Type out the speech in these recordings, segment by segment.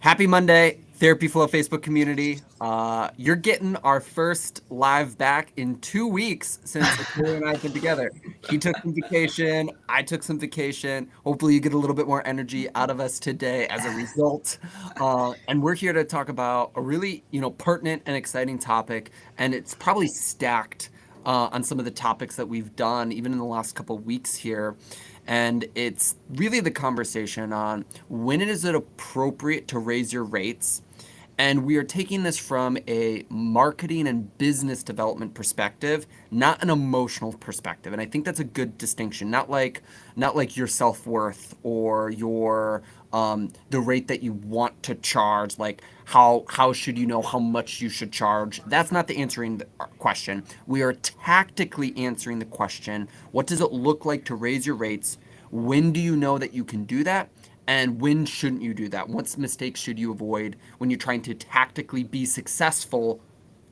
Happy Monday, Therapy Flow Facebook community. You're getting our first live back in 2 weeks since Corey and I have been together. He took some vacation, I took some vacation. Hopefully, you get a little bit more energy out of us today as a result. And we're here to talk about a really, pertinent and exciting topic, and it's probably stacked on some of the topics that we've done even in the last couple of weeks here. And it's really the conversation on when is it appropriate to raise your rates. And we are taking this from a marketing and business development perspective, not an emotional perspective. And I think that's a good distinction. Not like your self-worth or your the rate that you want to charge. Like how should you know how much you should charge? That's not the answering the question. We are tactically answering the question: what does it look like to raise your rates? When do you know that you can do that? And when shouldn't you do that? What mistakes should you avoid when you're trying to tactically be successful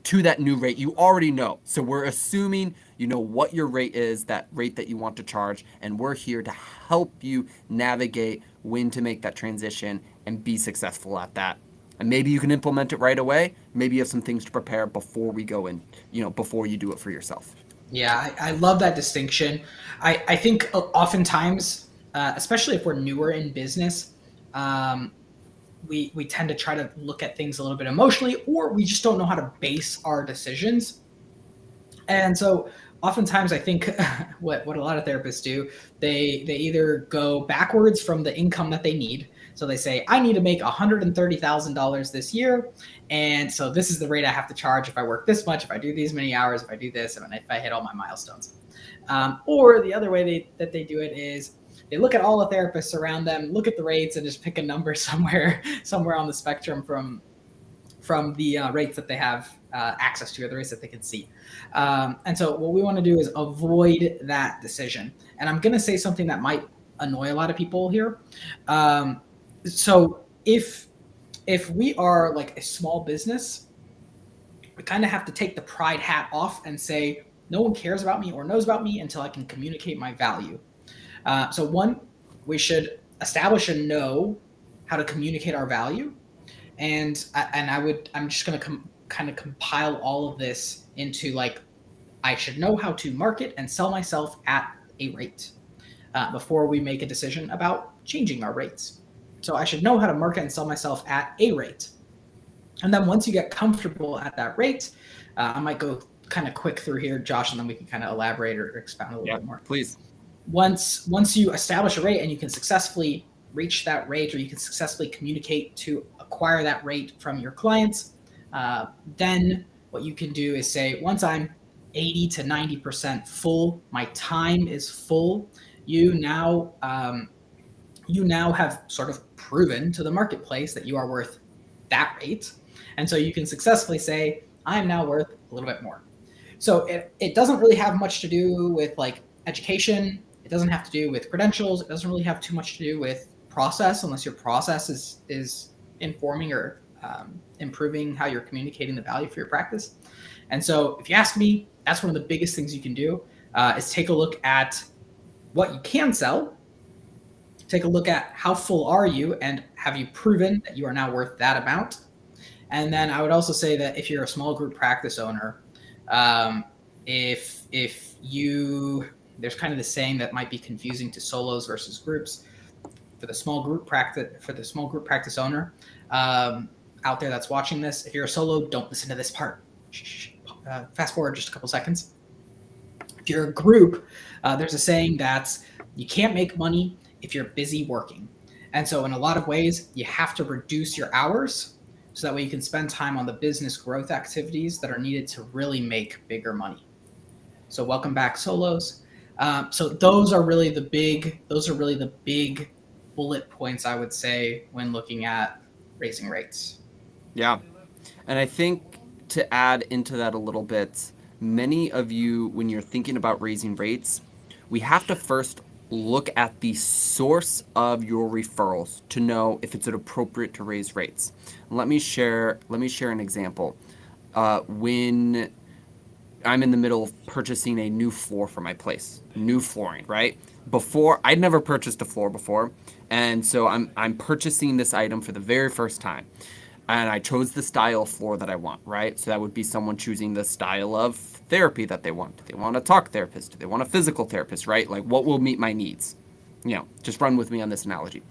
to that new rate you already know? So we're assuming you know what your rate is, that rate that you want to charge, and we're here to help you navigate when to make that transition and be successful at that. And maybe you can implement it right away. Maybe you have some things to prepare before we go in, before you do it for yourself. Yeah, I love that distinction. I think oftentimes, especially if we're newer in business, um, we tend to try to look at things a little bit emotionally, or we just don't know how to base our decisions. And so oftentimes I think what a lot of therapists do, they either go backwards from the income that they need. So they say, I need to make $130,000 this year. And so this is the rate I have to charge if I work this much, if I do these many hours, if I do this, and if I hit all my milestones. Or the other way that they do it is they look at all the therapists around them, look at the rates, and just pick a number somewhere on the spectrum from the rates that they have access to, or the rates that they can see. And so what we want to do is avoid that decision. And I'm going to say something that might annoy a lot of people here. So if we are like a small business, we kind of have to take the pride hat off and say, no one cares about me or knows about me until I can communicate my value. So one, we should establish and know how to communicate our value. I'm just going to kind of compile all of this into like, I should know how to market and sell myself at a rate before we make a decision about changing our rates. So I should know how to market and sell myself at a rate. And then once you get comfortable at that rate, I might go kind of quick through here, Josh, and then we can kind of elaborate or expound a little bit more. Please. Once you establish a rate and you can successfully reach that rate, or you can successfully communicate to acquire that rate from your clients, then what you can do is say, once I'm 80 to 90% full, my time is full, you now have sort of proven to the marketplace that you are worth that rate. And so you can successfully say, I am now worth a little bit more. So it doesn't really have much to do with like education. It doesn't have to do with credentials. It doesn't really have too much to do with process, unless your process is informing or improving how you're communicating the value for your practice. And so if you ask me, that's one of the biggest things you can do is take a look at what you can sell. Take a look at how full are you, and have you proven that you are now worth that amount? And then I would also say that if you're a small group practice owner, if you, there's kind of the saying that might be confusing to solos versus groups. For the small group practice owner out there that's watching this, if you're a solo, don't listen to this part. Fast forward just a couple seconds. If you're a group, there's a saying that you can't make money if you're busy working. And so in a lot of ways, you have to reduce your hours so that way you can spend time on the business growth activities that are needed to really make bigger money. So welcome back, solos. So those are really the big bullet points, I would say, when looking at raising rates. Yeah. And I think to add into that a little bit, many of you, when you're thinking about raising rates, we have to first look at the source of your referrals to know if it's appropriate to raise rates. Let me share an example. When I'm in the middle of purchasing a new floor for my place, new flooring, right? before I'd never purchased a floor before, and so I'm purchasing this item for the very first time. And I chose the style of floor that I want, right? So that would be someone choosing the style of therapy that they want. Do they want a talk therapist? Do they want a physical therapist, right? Like what will meet my needs? Just run with me on this analogy.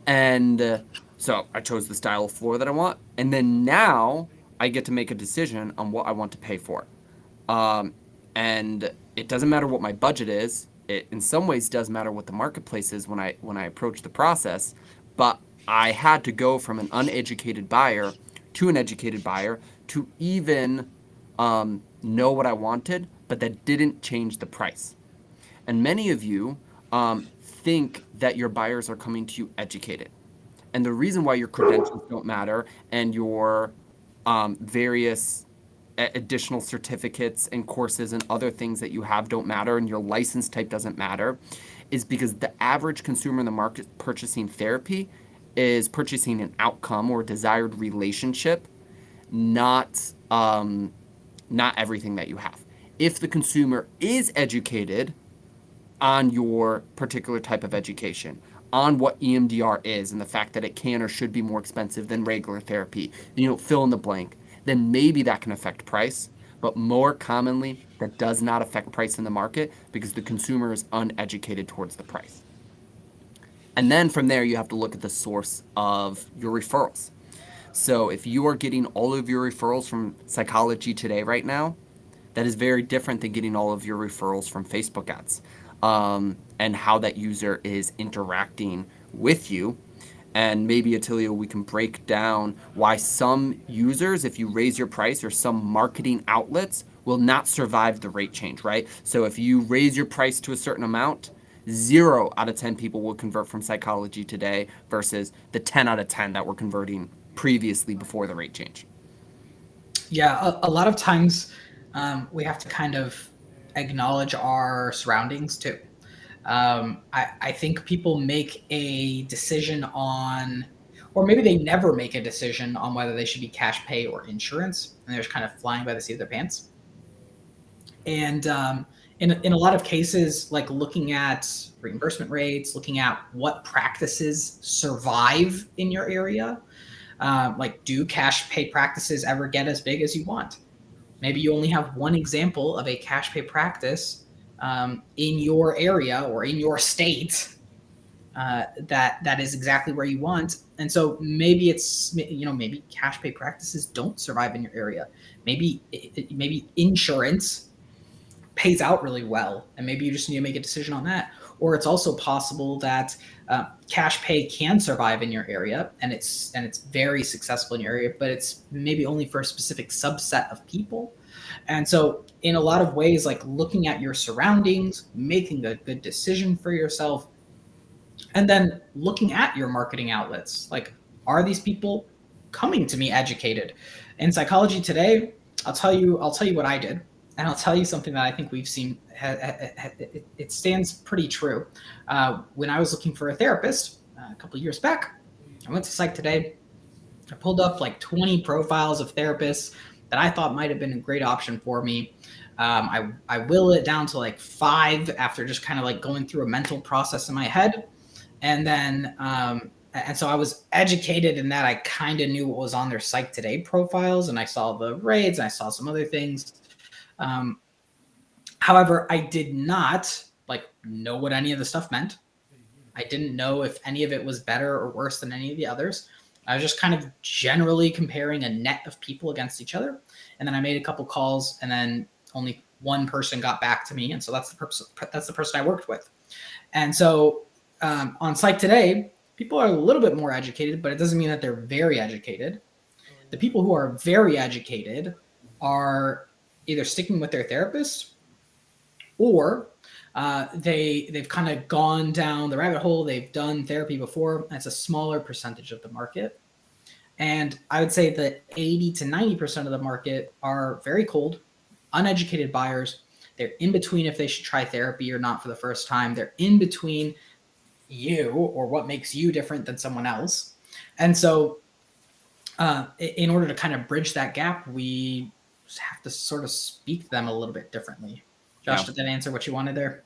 And so I chose the style of floor that I want. And then now I get to make a decision on what I want to pay for. Um, and it doesn't matter what my budget is. It in some ways does matter what the marketplace is when I approach the process. But I had to go from an uneducated buyer to an educated buyer to even know what I wanted, but that didn't change the price. And many of you think that your buyers are coming to you educated. And the reason why your credentials don't matter and your various additional certificates and courses and other things that you have don't matter and your license type doesn't matter is because the average consumer in the market purchasing therapy is purchasing an outcome or desired relationship, not not everything that you have. If the consumer is educated on your particular type of education, on what EMDR is and the fact that it can or should be more expensive than regular therapy, fill in the blank, then maybe that can affect price. But more commonly, that does not affect price in the market because the consumer is uneducated towards the price. And then from there, you have to look at the source of your referrals. So if you are getting all of your referrals from Psychology Today right now, that is very different than getting all of your referrals from Facebook ads, and how that user is interacting with you. And maybe, Attilio, we can break down why some users, if you raise your price, or some marketing outlets will not survive the rate change, right? So if you raise your price to a certain amount, 0 out of 10 people will convert from Psychology Today versus the 10 out of 10 that were converting previously before the rate change. Yeah, a lot of times we have to kind of acknowledge our surroundings too. I think people make a decision on, or maybe they never make a decision on whether they should be cash pay or insurance, and they're just kind of flying by the seat of their pants. And in a lot of cases, like looking at reimbursement rates, looking at what practices survive in your area, like do cash pay practices ever get as big as you want? Maybe you only have one example of a cash pay practice in your area or in your state that is exactly where you want. And so maybe it's, maybe cash pay practices don't survive in your area. Maybe insurance pays out really well, and maybe you just need to make a decision on that. Or it's also possible that cash pay can survive in your area, and it's very successful in your area, but it's maybe only for a specific subset of people. And so, in a lot of ways, like looking at your surroundings, making a good decision for yourself, and then looking at your marketing outlets, like, are these people coming to me educated? In Psychology Today, I'll tell you what I did, and I'll tell you something that I think we've seen. It stands pretty true. When I was looking for a therapist a couple of years back, I went to Psych Today. I pulled up like 20 profiles of therapists that I thought might have been a great option for me. I will it down to like 5 after just kind of like going through a mental process in my head. And then, and so I was educated in that I kind of knew what was on their Psych Today profiles, and I saw the rates, and I saw some other things. However, I did not like know what any of the stuff meant. I didn't know if any of it was better or worse than any of the others. I was just kind of generally comparing a net of people against each other. And then I made a couple calls, and then only one person got back to me. And so that's the person I worked with. And so on Psych Today, people are a little bit more educated, but it doesn't mean that they're very educated. The people who are very educated are either sticking with their therapist, or they've kind of gone down the rabbit hole. They've done therapy before. That's a smaller percentage of the market. And I would say that 80 to 90% of the market are very cold, uneducated buyers. They're in between if they should try therapy or not for the first time. They're in between you or what makes you different than someone else. And so in order to kind of bridge that gap, we have to sort of speak to them a little bit differently. Josh, did that answer what you wanted there?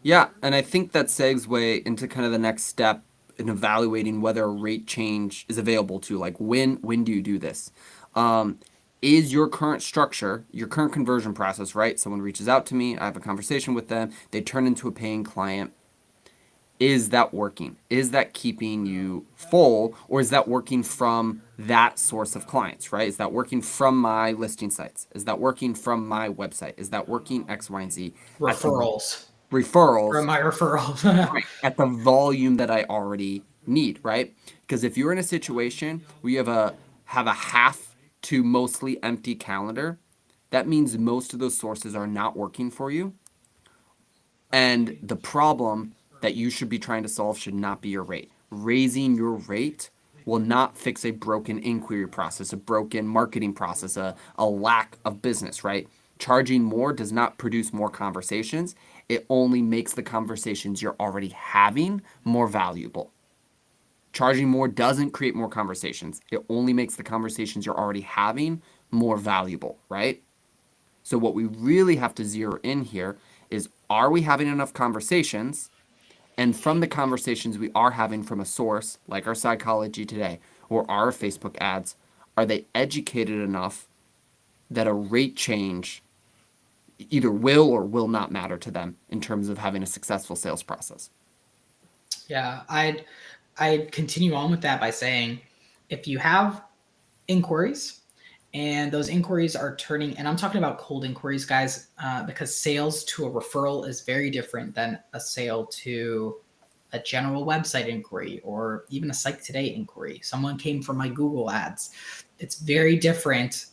Yeah, and I think that segue into kind of the next step in evaluating whether a rate change is available to, like when do you do this? Um, is your current structure, your current conversion process, right? Someone reaches out to me, I have a conversation with them, they turn into a paying client. Is that working? Is that keeping you full, or is that working from that source of clients, right? Is that working from my listing sites? Is that working from my website? Is that working X, Y, and Z at the Referrals from referrals, my referrals. right, at the volume that I already need, right? Because if you're in a situation where you have a half to mostly empty calendar, that means most of those sources are not working for you. And the problem that you should be trying to solve should not be your rate. Raising your rate will not fix a broken inquiry process, a broken marketing process, a lack of business, right? Charging more does not produce more conversations. It only makes the conversations you're already having more valuable. Charging more doesn't create more conversations. It only makes the conversations you're already having more valuable, right? So what we really have to zero in here is, are we having enough conversations? And from the conversations we are having from a source like our Psychology Today or our Facebook ads, are they educated enough that a rate change either will or will not matter to them in terms of having a successful sales process? Yeah, I'd continue on with that by saying, if you have inquiries and those inquiries are turning, and I'm talking about cold inquiries, guys, because sales to a referral is very different than a sale to a general website inquiry or even a Psych Today inquiry. Someone came from my Google ads. It's very different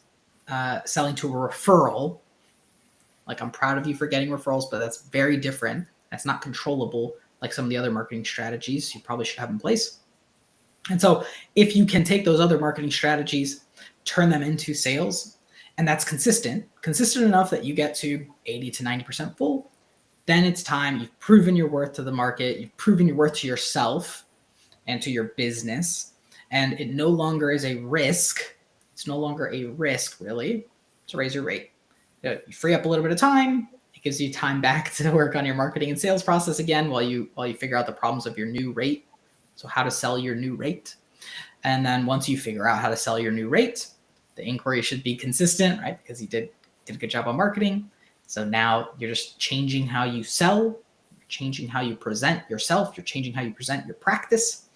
selling to a referral. Like, I'm proud of you for getting referrals, but that's very different. That's not controllable like some of the other marketing strategies you probably should have in place. And so if you can take those other marketing strategies, turn them into sales, and that's consistent enough that you get to 80 to 90% full, then it's time. You've proven your worth to the market. You've proven your worth to yourself and to your business. And it no longer is a risk. It's no longer a risk, really, to raise your rate. You free up a little bit of time. It gives you time back to work on your marketing and sales process again while you figure out the problems of your new rate. So how to sell your new rate. And then once you figure out how to sell your new rate, the inquiry should be consistent, right? Because you did a good job on marketing. So now you're just changing how you sell, you're changing how you present yourself, you're changing how you present your practice,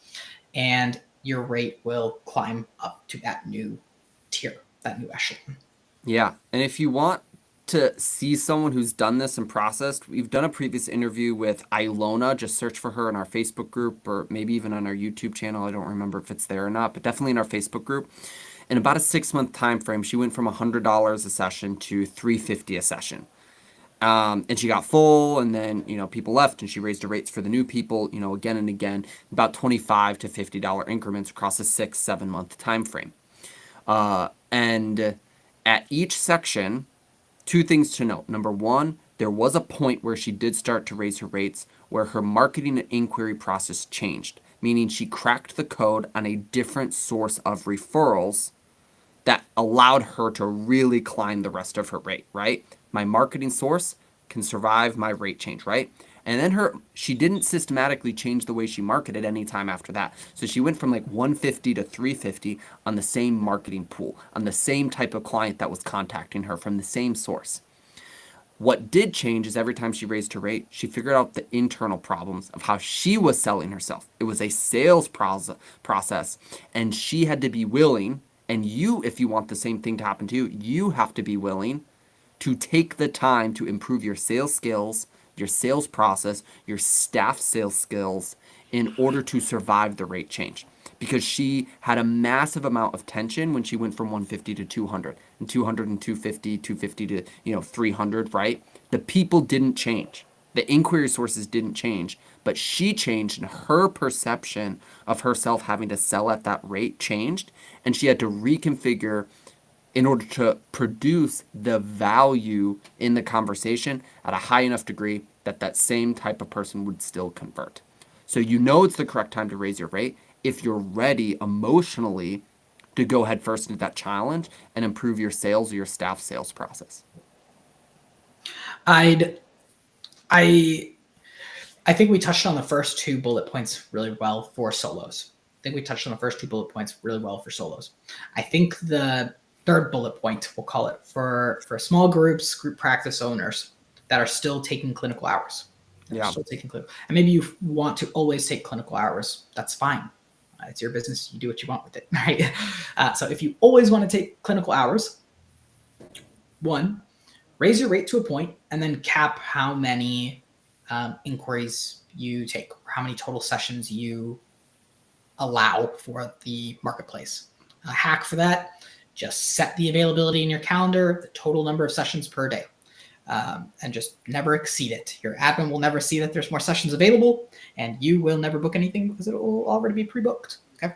and your rate will climb up to that new tier, that new echelon. Yeah. And if you want to see someone who's done this and processed, we've done a previous interview with Ilona. Just search for her in our Facebook group or maybe even on our YouTube channel. I don't remember if it's there or not, but definitely in our Facebook group. In about a 6-month time frame, she went from $100 a session to $350 a session. And she got full, and then people left, and she raised her rates for the new people, again and again, about $25 to $50 increments across a 6-7 month time frame. And at each section, two things to note. Number one, there was a point where she did start to raise her rates where her marketing and inquiry process changed, meaning she cracked the code on a different source of referrals that allowed her to really climb the rest of her rate, right? My marketing source can survive my rate change, right? And then she didn't systematically change the way she marketed any time after that. So she went from like 150 to 350 on the same marketing pool, on the same type of client that was contacting her from the same source. What did change is every time she raised her rate, she figured out the internal problems of how she was selling herself. It was a sales process, and she had to be willing, and you, if you want the same thing to happen to you, you have to be willing to take the time to improve your sales skills, your sales process, your staff sales skills in order to survive the rate change. Because she had a massive amount of tension when she went from 150 to 200 and 200 and 250, 250 to 300, right? The people didn't change. The inquiry sources didn't change, but she changed and her perception of herself having to sell at that rate changed, and she had to reconfigure in order to produce the value in the conversation at a high enough degree that that same type of person would still convert. So it's the correct time to raise your rate if you're ready emotionally to go head first into that challenge and improve your sales or your staff sales process. I'd I I think we touched on the first 2 bullet points really well for solos. I think the third bullet point, we'll call it, for small groups, group practice owners that are still taking clinical hours. And maybe you want to always take clinical hours. That's fine. It's your business. You do what you want with it, right? So if you always want to take clinical hours, 1, raise your rate to a point and then cap how many inquiries you take, or how many total sessions you allow for the marketplace. A hack for that, just set the availability in your calendar, the total number of sessions per day, and just never exceed it. Your admin will never see that there's more sessions available, and you will never book anything because it will already be pre-booked. Okay.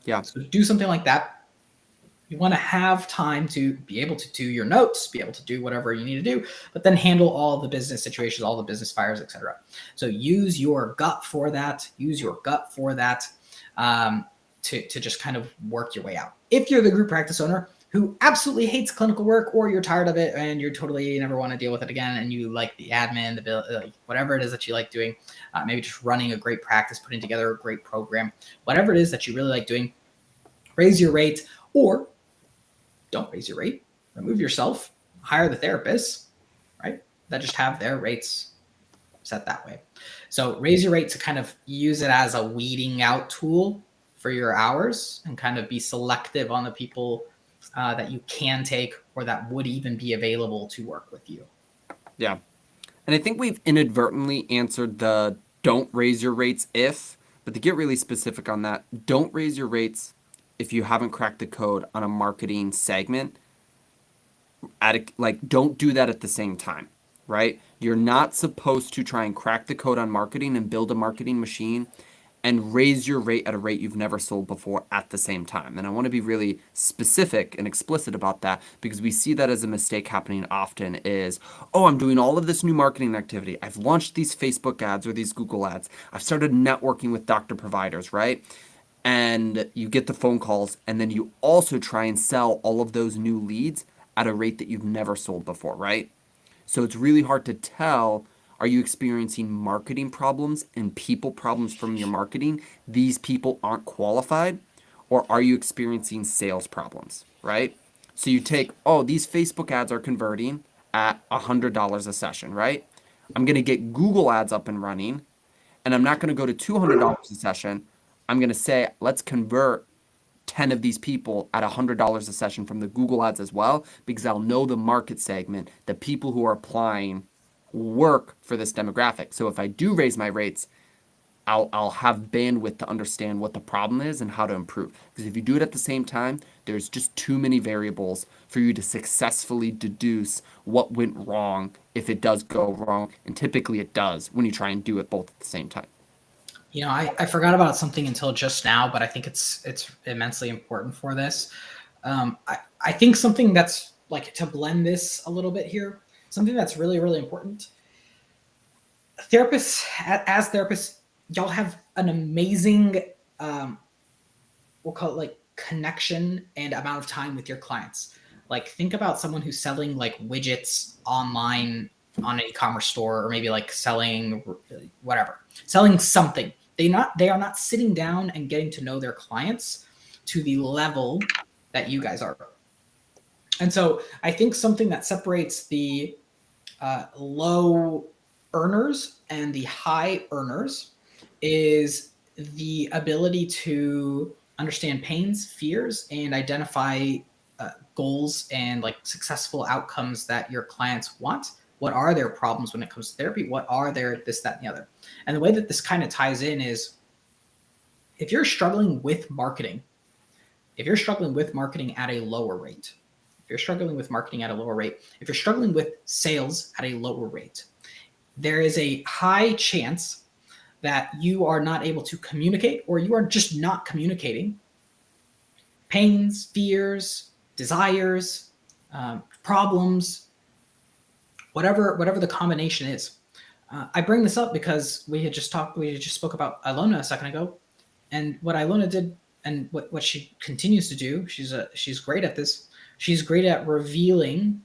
Yeah. So do something like that. You want to have time to be able to do your notes, be able to do whatever you need to do, but then handle all the business situations, all the business fires, etc. So use your gut for that. To just kind of work your way out. If you're the group practice owner who absolutely hates clinical work, or you're tired of it and you're totally never want to deal with it again, and you like the admin, the bill, like whatever it is that you like doing, maybe just running a great practice, putting together a great program, whatever it is that you really like doing, raise your rate, or don't raise your rate, remove yourself, hire the therapists, right? That just have their rates set that way. So raise your rate to kind of use it as a weeding out tool for your hours and kind of be selective on the people that you can take or that would even be available to work with you. Yeah. And I think we've inadvertently answered the don't raise your rates if, but to get really specific on that, don't raise your rates if you haven't cracked the code on a marketing segment. Don't do that at the same time, right? You're not supposed to try and crack the code on marketing and build a marketing machine and raise your rate at a rate you've never sold before at the same time. And I want to be really specific and explicit about that, because we see that as a mistake happening often is, oh, I'm doing all of this new marketing activity. I've launched these Facebook ads or these Google ads. I've started networking with doctor providers, right? And you get the phone calls, and then you also try and sell all of those new leads at a rate that you've never sold before, right? So it's really hard to tell, are you experiencing marketing problems and people problems from your marketing? These people aren't qualified. Or are you experiencing sales problems, right? So you take, oh, these Facebook ads are converting at $100 a session, right? I'm going to get Google ads up and running, and I'm not going to go to $200 a session. I'm going to say, let's convert 10 of these people at $100 a session from the Google ads as well, because I'll know the market segment, the people who are applying work for this demographic. So if I do raise my rates, I'll have bandwidth to understand what the problem is and how to improve. Because if you do it at the same time, there's just too many variables for you to successfully deduce what went wrong if it does go wrong. And typically it does when you try and do it both at the same time. You know, I forgot about something until just now, but I think it's immensely important for this. I think something that's like, to blend this a little bit here, something that's really, really important. Therapists, as therapists, y'all have an amazing, we'll call it like connection and amount of time with your clients. Like, think about someone who's selling like widgets online on an e-commerce store, or maybe like selling something. They are not sitting down and getting to know their clients to the level that you guys are. And so I think something that separates the low earners and the high earners is the ability to understand pains, fears, and identify goals and like successful outcomes that your clients want. What are their problems when it comes to therapy? What are their this, that, and the other? And the way that this kind of ties in is, if you're struggling with marketing at a lower rate, if you're struggling with sales at a lower rate, there is a high chance that you are not able to communicate, or you are just not communicating pains, fears, desires, problems, whatever the combination is. I bring this up because we just spoke about Ilona a second ago, and what Ilona did and what she continues to do, she's great at this. She's great at revealing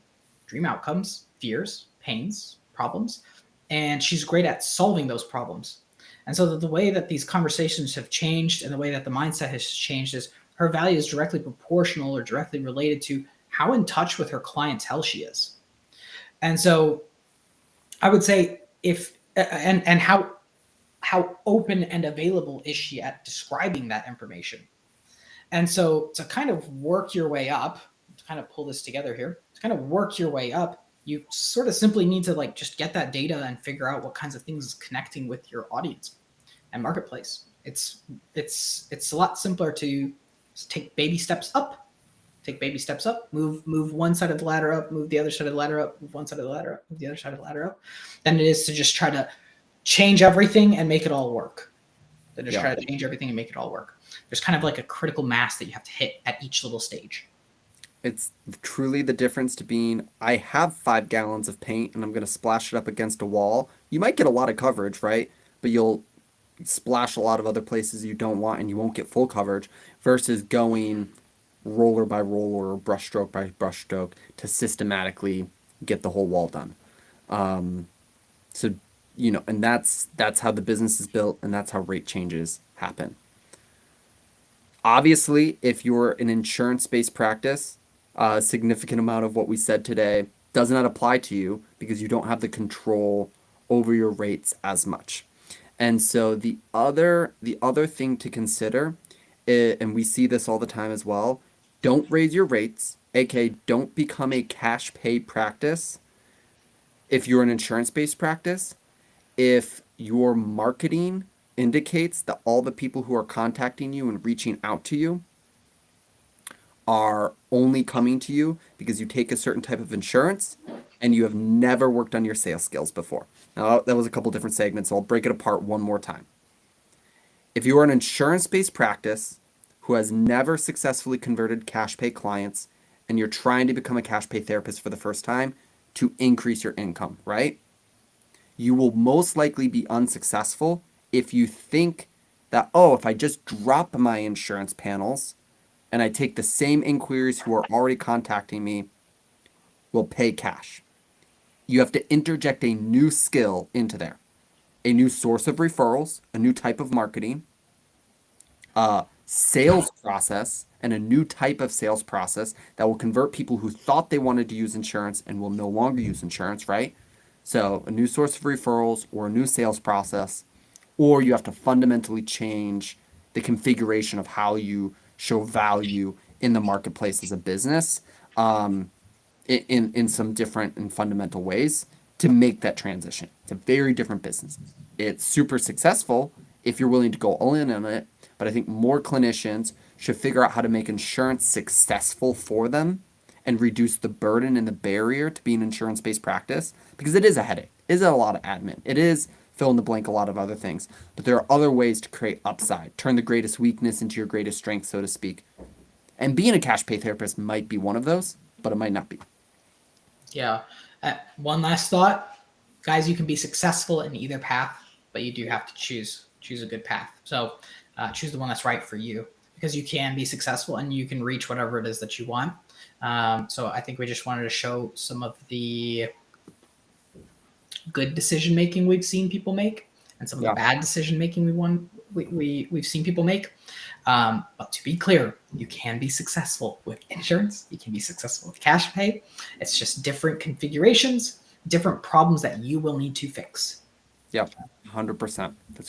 dream outcomes, fears, pains, problems, and she's great at solving those problems. And so the way that these conversations have changed and the way that the mindset has changed is her value is directly proportional or directly related to how in touch with her clientele she is. And so I would say if and how open and available is she at describing that information. And so to kind of work your way up, to kind of pull this together here, to kind of work your way up, you sort of simply need to like just get that data and figure out what kinds of things is connecting with your audience and marketplace. It's a lot simpler to take baby steps up. Take baby steps up, move one side of the ladder up, move the other side of the ladder up, move one side of the ladder up, move the other side of the ladder up, than it is to just try to change everything and make it all work. To just try to change everything and make it all work. There's kind of like a critical mass that you have to hit at each little stage. It's truly the difference to being, I have 5 gallons of paint and I'm going to splash it up against a wall. You might get a lot of coverage, right? But you'll splash a lot of other places you don't want and you won't get full coverage versus going roller by roller or brush stroke by brush stroke to systematically get the whole wall done. So, and that's how the business is built and that's how rate changes happen. Obviously, if you're an insurance-based practice, a significant amount of what we said today does not apply to you because you don't have the control over your rates as much. And so the other thing to consider, and we see this all the time as well, don't raise your rates, aka don't become a cash pay practice if you're an insurance-based practice. If your marketing indicates that all the people who are contacting you and reaching out to you are only coming to you because you take a certain type of insurance and you have never worked on your sales skills before. Now, that was a couple different segments, so I'll break it apart one more time. If you are an insurance-based practice who has never successfully converted cash pay clients and you're trying to become a cash pay therapist for the first time to increase your income, right? You will most likely be unsuccessful if you think that, if I just drop my insurance panels and I take the same inquiries who are already contacting me, will pay cash. You have to interject a new skill into there, a new source of referrals, a new type of marketing, a sales process, and a new type of sales process that will convert people who thought they wanted to use insurance and will no longer use insurance, right? So a new source of referrals or a new sales process, or you have to fundamentally change the configuration of how you show value in the marketplace as a business in some different and fundamental ways to make that transition. It's a very different business. It's super successful if you're willing to go all in on it, but I think more clinicians should figure out how to make insurance successful for them and reduce the burden and the barrier to being an insurance-based practice, because it is a headache. It is a lot of admin. It is fill in the blank a lot of other things. But there are other ways to create upside, turn the greatest weakness into your greatest strength, so to speak. And being a cash pay therapist might be one of those, but it might not be. Yeah. One last thought. Guys, you can be successful in either path, but you do have to choose a good path. So choose the one that's right for you, because you can be successful and you can reach whatever it is that you want. So I think we just wanted to show some of the good decision making we've seen people make and some of the bad decision making we've seen people make. But to be clear, you can be successful with insurance. You can be successful with cash pay. It's just different configurations, different problems that you will need to fix. Yep, 100%. That's